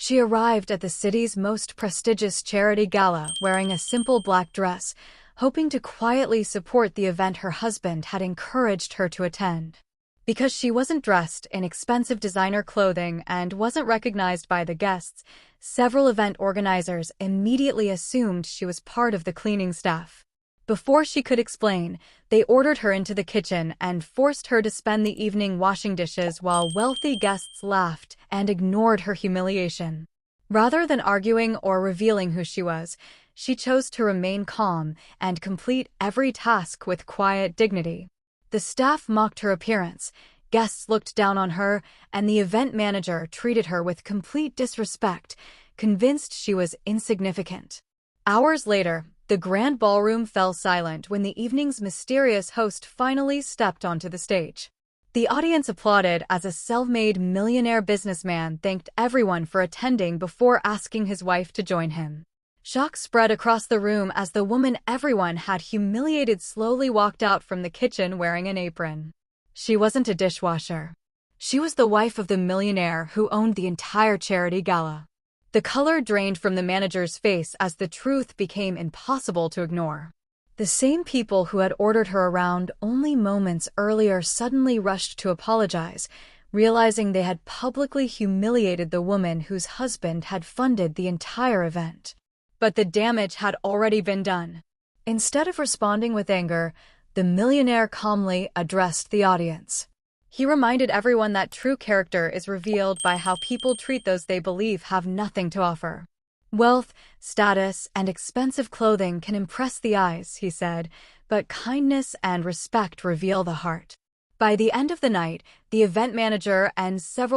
She arrived at the city's most prestigious charity gala wearing a simple black dress, hoping to quietly support the event her husband had encouraged her to attend. Because she wasn't dressed in expensive designer clothing and wasn't recognized by the guests, several event organizers immediately assumed she was part of the cleaning staff. Before she could explain, they ordered her into the kitchen and forced her to spend the evening washing dishes while wealthy guests laughed and ignored her humiliation. Rather than arguing or revealing who she was, she chose to remain calm and complete every task with quiet dignity. The staff mocked her appearance, guests looked down on her, and the event manager treated her with complete disrespect, convinced she was insignificant. Hours later, the grand ballroom fell silent when the evening's mysterious host finally stepped onto the stage. The audience applauded as a self-made millionaire businessman thanked everyone for attending before asking his wife to join him. Shock spread across the room as the woman everyone had humiliated slowly walked out from the kitchen wearing an apron. She wasn't a dishwasher. She was the wife of the millionaire who owned the entire charity gala. The color drained from the manager's face as the truth became impossible to ignore. The same people who had ordered her around only moments earlier suddenly rushed to apologize, realizing they had publicly humiliated the woman whose husband had funded the entire event. But the damage had already been done. Instead of responding with anger, the millionaire calmly addressed the audience. He reminded everyone that true character is revealed by how people treat those they believe have nothing to offer. Wealth, status, and expensive clothing can impress the eyes, he said, but kindness and respect reveal the heart. By the end of the night, the event manager and several